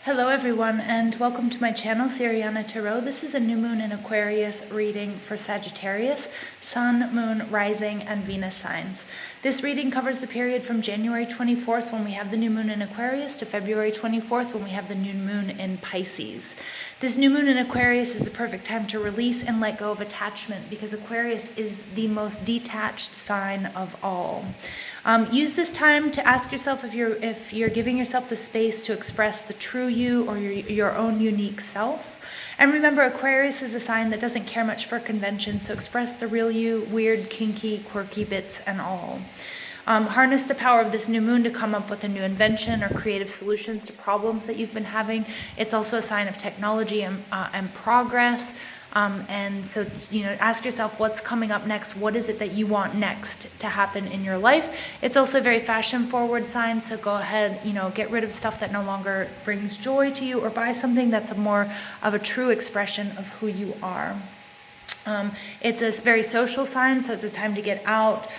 Hello everyone and welcome to my channel, Siriana Tarot. This is a new moon in Aquarius reading for Sagittarius, Sun, Moon, Rising, and Venus signs. This reading covers the period from January 24th when we have the new moon in Aquarius to February 24th when we have the new moon in Pisces. This new moon in Aquarius is the perfect time to release and let go of attachment because Aquarius is the most detached sign of all. Use this time to ask yourself if you're giving yourself the space to express the true you or your own unique self. And remember, Aquarius is a sign that doesn't care much for convention, so express the real you, weird, kinky, quirky bits and all. Harness the power of this new moon to come up with a new invention or creative solutions to problems that you've been having. It's also a sign of technology and progress. And so, ask yourself what's coming up next. What is it that you want next to happen in your life? It's also a very fashion forward sign. So go ahead, get rid of stuff that no longer brings joy to you or buy something that's more of a true expression of who you are. It's a very social sign. So it's a time to get out,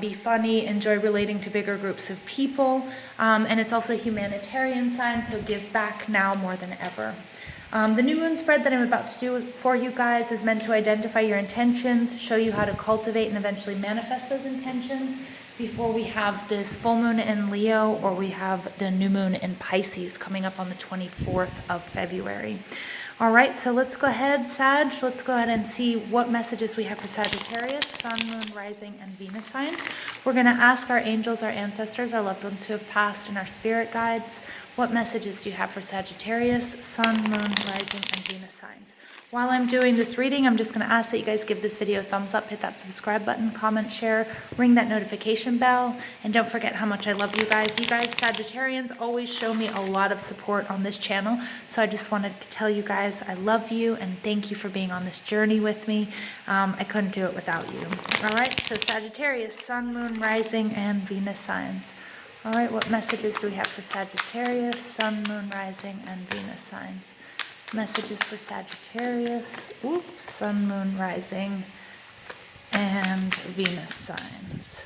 be funny, enjoy relating to bigger groups of people. And it's also a humanitarian sign. So give back now more than ever. The new moon spread that I'm about to do for you guys is meant to identify your intentions, show you how to cultivate and eventually manifest those intentions before we have this full moon in Leo or we have the new moon in Pisces coming up on the 24th of February. All right, so let's go ahead, Sag. Let's go ahead and see what messages we have for Sagittarius, Sun, Moon, Rising, and Venus signs. We're going to ask our angels, our ancestors, our loved ones who have passed, and our spirit guides, what messages do you have for Sagittarius, Sun, Moon, Rising, and Venus signs? While I'm doing this reading, I'm just going to ask that you guys give this video a thumbs up, hit that subscribe button, comment, share, ring that notification bell, and don't forget how much I love you guys. You guys, Sagittarians, always show me a lot of support on this channel, so I just wanted to tell you guys I love you and thank you for being on this journey with me. I couldn't do it without you. All right, so Sagittarius, Sun, Moon, Rising, and Venus signs. All right, what messages do we have for Sagittarius, Sun, Moon, Rising, and Venus signs? Messages for Sagittarius, Sun, Moon, Rising, and Venus signs.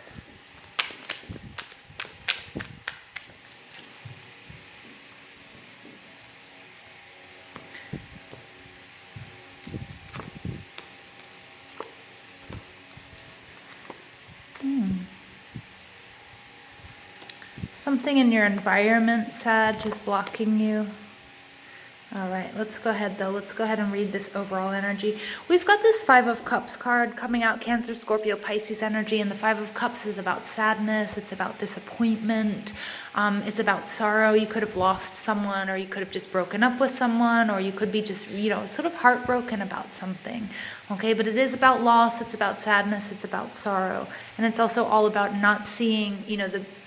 Something in your environment, Sag, is blocking you. All right, let's go ahead though. Let's go ahead and read this overall energy. We've got this Five of Cups card coming out, Cancer, Scorpio, Pisces energy, and the Five of Cups is about sadness. It's about disappointment. It's about sorrow. You could have lost someone, or you could have just broken up with someone, or you could be just, sort of heartbroken about something. Okay, but it is about loss. It's about sadness. It's about sorrow. And it's also all about not seeing,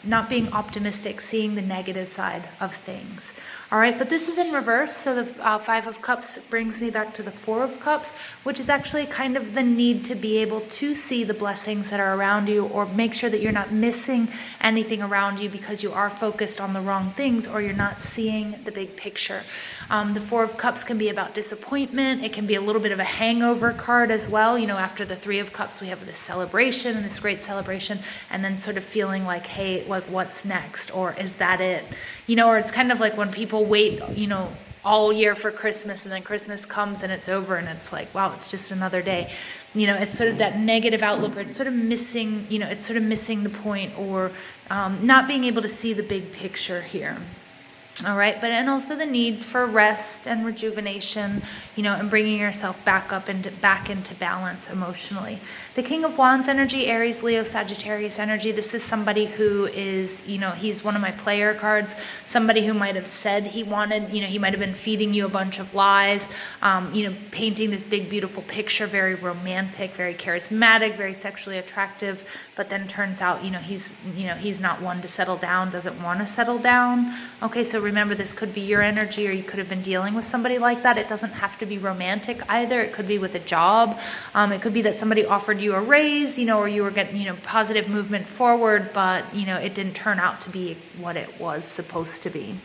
not being optimistic, seeing the negative side of things. All right, but this is in reverse. So the Five of Cups brings me back to the Four of Cups, which is actually kind of the need to be able to see the blessings that are around you or make sure that you're not missing anything around you because you are focused on the wrong things or you're not seeing the big picture. The Four of Cups can be about disappointment. It can be a little bit of a hangover card as well. After the Three of Cups, we have this celebration and this great celebration, and then sort of feeling like, hey, like what's next? Or is that it? Or it's kind of like when people wait, all year for Christmas and then Christmas comes and it's over and it's like, wow, it's just another day. It's sort of that negative outlook, or it's sort of missing, it's sort of missing the point, or not being able to see the big picture here. All right, and also the need for rest and rejuvenation, and bringing yourself back into balance emotionally. The King of Wands energy, Aries, Leo, Sagittarius energy. This is somebody who is, he's one of my player cards. Somebody who might have said he wanted, he might have been feeding you a bunch of lies, painting this big, beautiful picture, very romantic, very charismatic, very sexually attractive. But then turns out, he's not one to settle down, doesn't want to settle down. Okay, so remember, this could be your energy, or you could have been dealing with somebody like that. It doesn't have to be romantic either. It could be with a job. It could be that somebody offered you a raise, or you were getting, positive movement forward, but, it didn't turn out to be what it was supposed to be.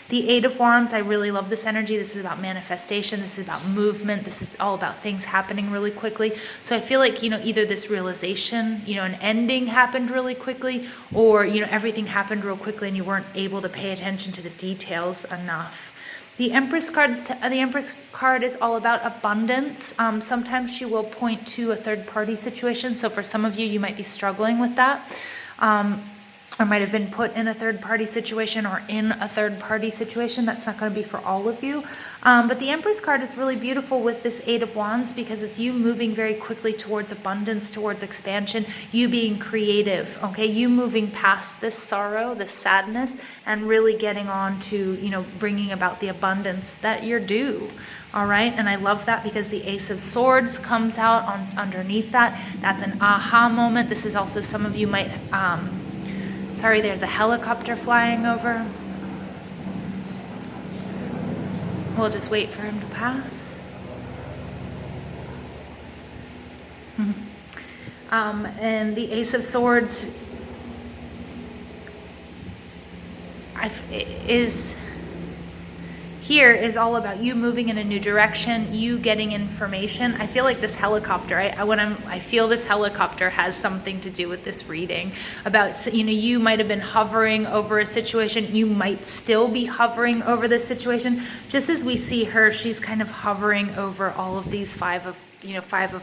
The Eight of Wands, I really love this energy. This is about manifestation. This is about movement. This is all about things happening really quickly. So I feel like, either this realization, an ending happened really quickly, or, everything happened real quickly and you weren't able to pay attention to the details enough. The Empress card is all about abundance. Sometimes she will point to a third-party situation. So for some of you, you might be struggling with that. Or might have been put in a third-party situation or in a third-party situation. That's not going to be for all of you. But the Empress card is really beautiful with this Eight of Wands because it's you moving very quickly towards abundance, towards expansion, you being creative, okay? You moving past this sorrow, this sadness, and really getting on to, you know, bringing about the abundance that you're due. All right, and I love that because the Ace of Swords comes out underneath that. That's an aha moment. This is also, some of you might... Sorry, there's a helicopter flying over. We'll just wait for him to pass. And the Ace of Swords is all about you moving in a new direction, you getting information. I feel like this helicopter, I feel this helicopter has something to do with this reading about, you know, you might have been hovering over a situation, you might still be hovering over this situation. Just as we see her, she's kind of hovering over all of these Five of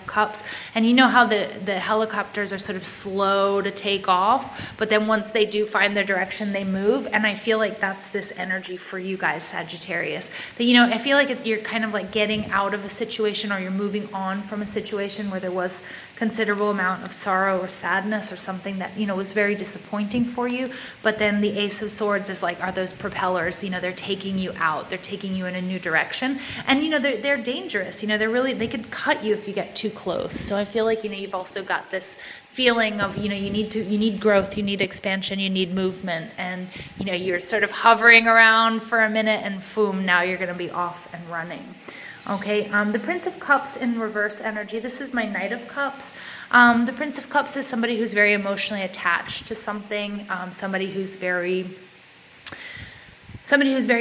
Cups. And you know how the helicopters are sort of slow to take off, but then once they do find their direction, they move. And I feel like that's this energy for you guys, Sagittarius. That, you know, I feel like you're kind of like getting out of a situation, or you're moving on from a situation where there was considerable amount of sorrow or sadness or something that, you know, was very disappointing for you. But then the Ace of Swords is like, are those propellers, you know, they're taking you out, they're taking you in a new direction. And, you know, they're dangerous, you know, they could cut you if you get too close. So I feel like, you know, you've also got this feeling of, you know, you need growth, you need expansion, you need movement, and, you know, you're sort of hovering around for a minute and boom, now you're going to be off and running. Okay, the Prince of Cups in reverse energy. This is my Knight of Cups. The Prince of Cups is somebody who's very emotionally attached to something, somebody who's very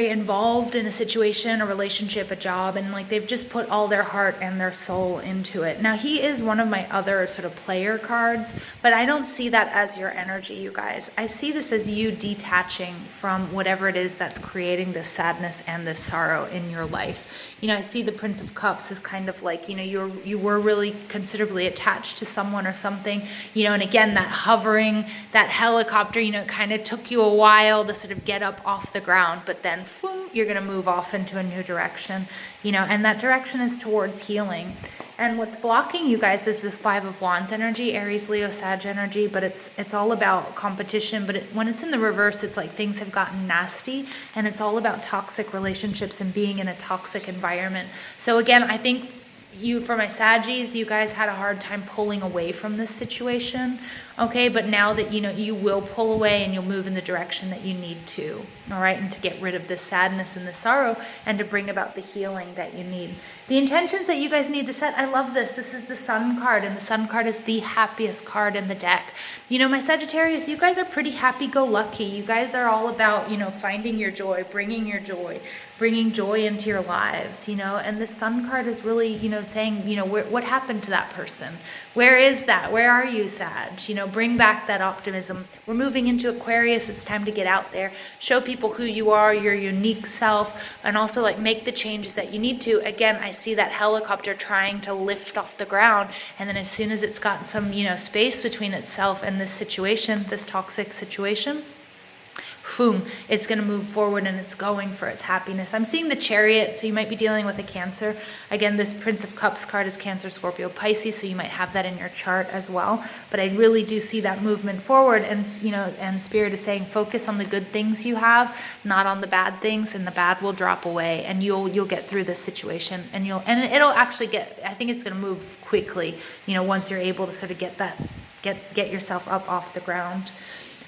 involved in a situation, a relationship, a job, and like they've just put all their heart and their soul into it. Now, he is one of my other sort of player cards, but I don't see that as your energy, you guys. I see this as you detaching from whatever it is that's creating this sadness and this sorrow in your life. You know, I see the Prince of Cups as kind of like, you know, you were really considerably attached to someone or something, you know, and again, that hovering, that helicopter, you know, it kind of took you a while to sort of get up off the ground, but then boom, you're going to move off into a new direction, you know, and that direction is towards healing. And what's blocking you guys is this Five of Wands energy, Aries, Leo, Sag energy, but it's all about competition. But when it's in the reverse, it's like things have gotten nasty, and it's all about toxic relationships and being in a toxic environment. So again, I think for my Saggies, you guys had a hard time pulling away from this situation, okay? But now that, you know, you will pull away and you'll move in the direction that you need to, all right? And to get rid of the sadness and the sorrow and to bring about the healing that you need. The intentions that you guys need to set, I love this. This is the Sun card, and the Sun card is the happiest card in the deck. You know, my Sagittarius, you guys are pretty happy-go-lucky. You guys are all about, you know, finding your joy, bringing joy into your lives, you know, and the Sun card is really, you know, saying, you know, what happened to that person? Where is that? Where are you, Sag? You know, bring back that optimism. We're moving into Aquarius. It's time to get out there, show people who you are, your unique self, and also like make the changes that you need to. Again, I see that helicopter trying to lift off the ground, and then as soon as it's got some, you know, space between itself and this situation, this toxic situation, boom, it's going to move forward and it's going for its happiness. I'm seeing the Chariot, so you might be dealing with a Cancer. Again, this Prince of Cups card is Cancer, Scorpio, Pisces, so you might have that in your chart as well. But I really do see that movement forward, and, you know, and Spirit is saying focus on the good things you have, not on the bad things, and the bad will drop away, and you'll get through this situation, and it'll actually I think it's going to move quickly, you know, once you're able to sort of get yourself up off the ground.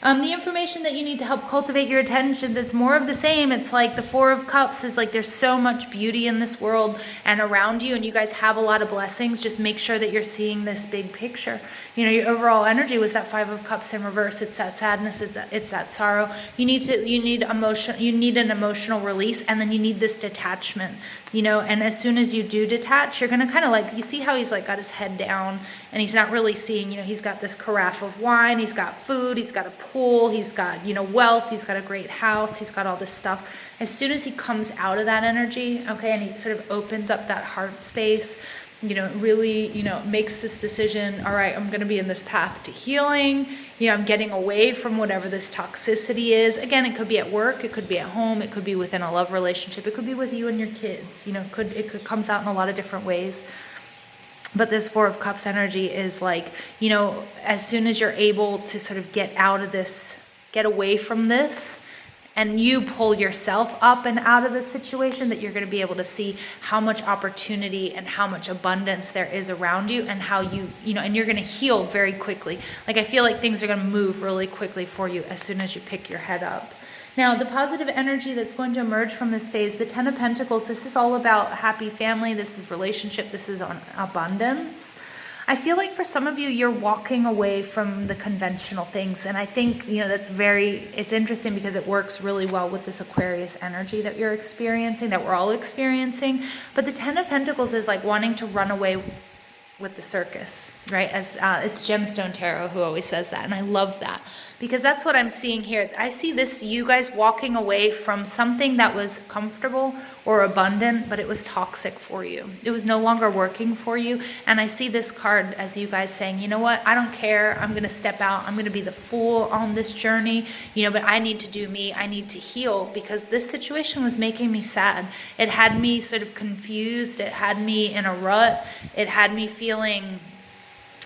The information that you need to help cultivate your attentions, it's more of the same. It's like the Four of Cups is like there's so much beauty in this world and around you, and you guys have a lot of blessings. Just make sure that you're seeing this big picture. You know, your overall energy was that Five of Cups in reverse. It's that sadness, it's that sorrow. You need an emotional release, and then you need this detachment. You know, and as soon as you do detach, you're going to kind of like, you see how he's like got his head down and he's not really seeing, you know, he's got this carafe of wine, he's got food, he's got a pool, he's got, you know, wealth, he's got a great house, he's got all this stuff. as soon as he comes out of that energy, okay, and he sort of opens up that heart space, you know, really, you know, makes this decision, all right, I'm going to be in this path to healing, you know, I'm getting away from whatever this toxicity is. Again, it could be at work, it could be at home, it could be within a love relationship, it could be with you and your kids, you know, it could comes out in a lot of different ways. But this Four of Cups energy is like, you know, as soon as you're able to sort of get out of this, get away from this, and you pull yourself up and out of the situation, that you're going to be able to see how much opportunity and how much abundance there is around you, and how you know, and you're going to heal very quickly. Like, I feel like things are going to move really quickly for you as soon as you pick your head up. Now, the positive energy that's going to emerge from this phase, the Ten of Pentacles, this is all about happy family. This is relationship. This is on abundance. I feel like for some of you, you're walking away from the conventional things. And I think, you know, it's interesting because it works really well with this Aquarius energy that you're experiencing, that we're all experiencing. But the Ten of Pentacles is like wanting to run away with the circus, right? As it's Gemstone Tarot who always says that. And I love that, because that's what I'm seeing here. I see this, you guys walking away from something that was comfortable or abundant, but it was toxic for you. It was no longer working for you. And I see this card as you guys saying, you know what, I don't care. I'm going to step out. I'm going to be the fool on this journey, you know, but I need to do me. I need to heal, because this situation was making me sad. It had me sort of confused. It had me in a rut. It had me feeling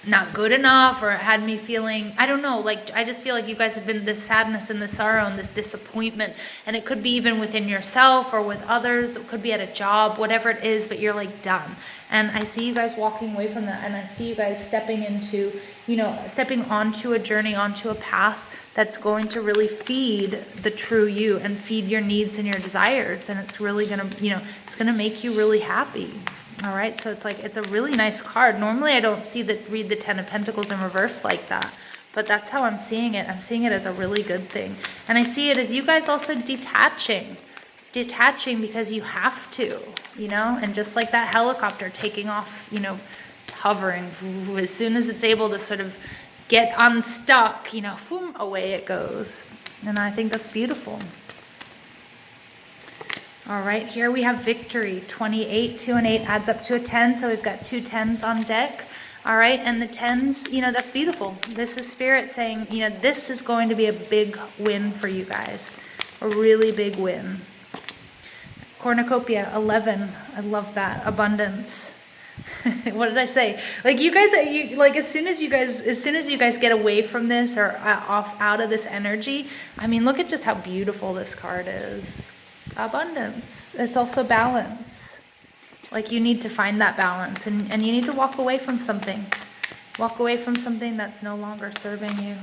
not good enough, or it had me feeling, I don't know, like, I just feel like you guys have been this sadness and this sorrow and this disappointment, and it could be even within yourself or with others. It could be at a job, whatever it is, but you're like done. And I see you guys walking away from that, and I see you guys stepping into, you know, stepping onto a journey, onto a path that's going to really feed the true you and feed your needs and your desires. And it's really gonna, you know, it's gonna make you really happy. All right, so it's like, it's a really nice card. Normally I don't read the Ten of Pentacles in reverse like that, but that's how I'm seeing it. I'm seeing it as a really good thing. And I see it as you guys also detaching because you have to, you know, and just like that helicopter taking off, you know, hovering, as soon as it's able to sort of get unstuck, you know, boom, away it goes. And I think that's beautiful. All right, here we have victory, 28, 2 and 8 adds up to a 10. So we've got 2 10s on deck. All right, and the 10s, you know, that's beautiful. This is Spirit saying, you know, this is going to be a big win for you guys, a really big win. Cornucopia, 11, I love that, abundance. What did I say? Like, you guys, like, as soon as you guys get away from this or out of this energy, I mean, look at just how beautiful this card is. Abundance. It's also balance. Like, you need to find that balance, and you need to walk away from something. Walk away from something that's no longer serving you.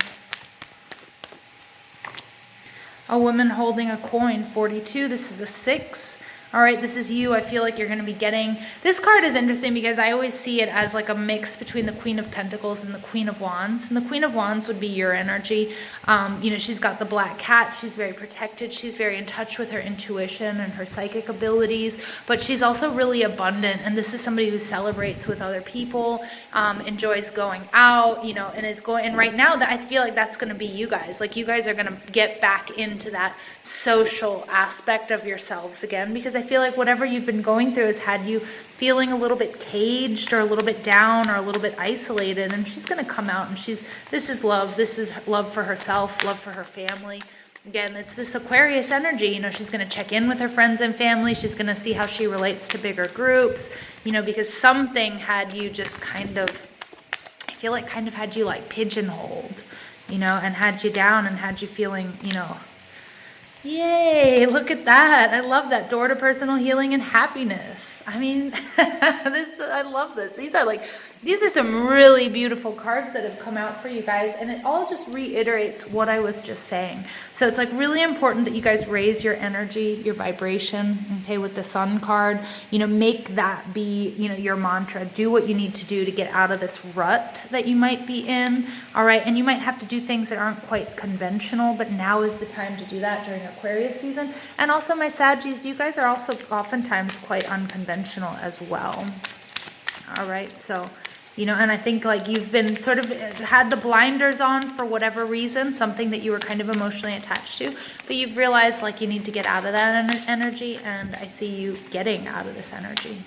A woman holding a coin, 42. This is a 6. All right, this is you. I feel like you're going to be getting... This card is interesting because I always see it as like a mix between the Queen of Pentacles and the Queen of Wands. And the Queen of Wands would be your energy. You know, she's got the black cat. She's very protected. She's very in touch with her intuition and her psychic abilities. But she's also really abundant. And this is somebody who celebrates with other people, enjoys going out, you know, and is going... And right now, I feel like that's going to be you guys. Like, you guys are going to get back into that social aspect of yourselves again, because I feel like whatever you've been going through has had you feeling a little bit caged or a little bit down or a little bit isolated, and she's going to come out, and this is love for herself, love for her family. Again, it's this Aquarius energy, you know, she's going to check in with her friends and family, she's going to see how she relates to bigger groups, you know, because something had you just kind of, I feel like kind of had you like pigeonholed, you know, and had you down and had you feeling, you know, yay, look at that. I love that. Door to personal healing and happiness. I mean, I love this. These are some really beautiful cards that have come out for you guys, and it all just reiterates what I was just saying. So it's like really important that you guys raise your energy, your vibration, okay, with the Sun card. You know, make that be, you know, your mantra. Do what you need to do to get out of this rut that you might be in, all right? And you might have to do things that aren't quite conventional, but now is the time to do that during Aquarius season. And also, my Saggies, you guys are also oftentimes quite unconventional as well, all right? So... You know, and I think like you've been sort of had the blinders on for whatever reason, something that you were kind of emotionally attached to, but you've realized like you need to get out of that energy, and I see you getting out of this energy.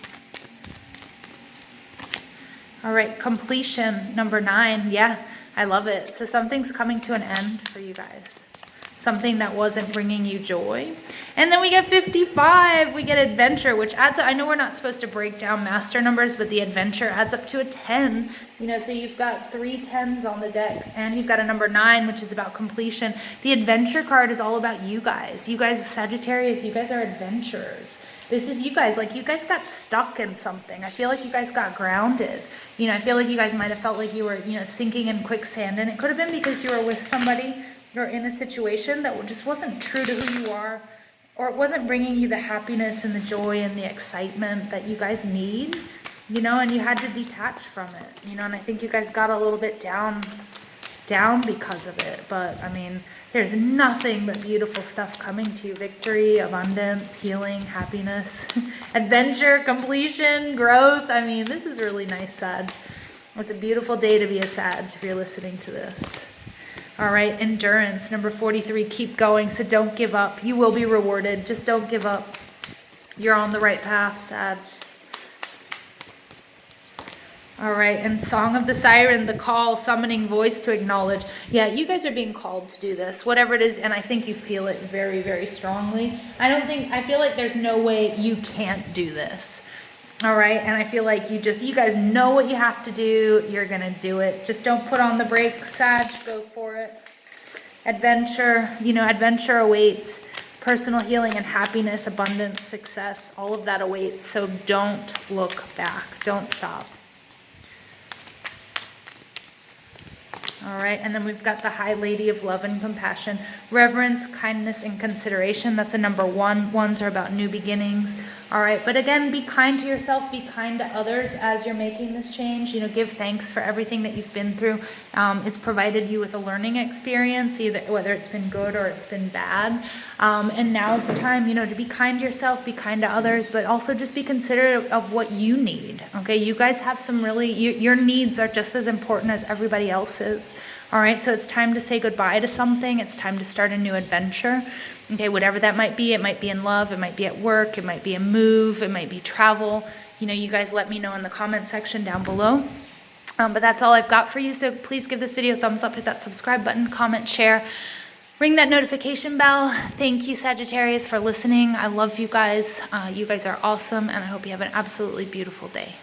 All right, completion, number 9. Yeah, I love it. So something's coming to an end for you guys. Something that wasn't bringing you joy. And then we get 55. We get adventure, which adds up. I know we're not supposed to break down master numbers, but the adventure adds up to a 10. You know, so you've got 3 10s on the deck, and you've got a number 9, which is about completion. The adventure card is all about you guys. You guys, Sagittarius, you guys are adventurers. This is you guys, like you guys got stuck in something. I feel like you guys got grounded. You know, I feel like you guys might have felt like you were, you know, sinking in quicksand, and it could have been because you were with somebody or in a situation that just wasn't true to who you are, or it wasn't bringing you the happiness and the joy and the excitement that you guys need, you know, and you had to detach from it, you know, and I think you guys got a little bit down because of it. But I mean, there's nothing but beautiful stuff coming to you. Victory, abundance, healing, happiness, adventure, completion, growth. I mean, this is really nice, Sag. It's a beautiful day to be a Sag if you're listening to this. All right, endurance, number 43, keep going. So don't give up. You will be rewarded. Just don't give up. You're on the right path, Sag. All right, and Song of the Siren, the call, summoning voice to acknowledge. Yeah, you guys are being called to do this, whatever it is, and I think you feel it very, very strongly. I feel like there's no way you can't do this. All right, and I feel like you guys know what you have to do. You're gonna do it. Just don't put on the brakes, Sag. Go for it. Adventure, you know, adventure awaits. Personal healing and happiness, abundance, success, all of that awaits. So don't look back. Don't stop. All right, and then we've got the High Lady of Love and Compassion. Reverence, kindness, and consideration. That's a number 1. 1s are about new beginnings. All right, but again, be kind to yourself, be kind to others as you're making this change. You know, give thanks for everything that you've been through. It's provided you with a learning experience, either whether it's been good or it's been bad. And now's the time, you know, to be kind to yourself, be kind to others, but also just be considerate of what you need. Okay, you guys have some really, your needs are just as important as everybody else's. All right, so it's time to say goodbye to something. It's time to start a new adventure. Okay, whatever that might be. It might be in love, it might be at work, it might be a move, it might be travel. You know, you guys let me know in the comment section down below. But that's all I've got for you. So please give this video a thumbs up, hit that subscribe button, comment, share, ring that notification bell. Thank you, Sagittarius, for listening. I love you guys. You guys are awesome, and I hope you have an absolutely beautiful day.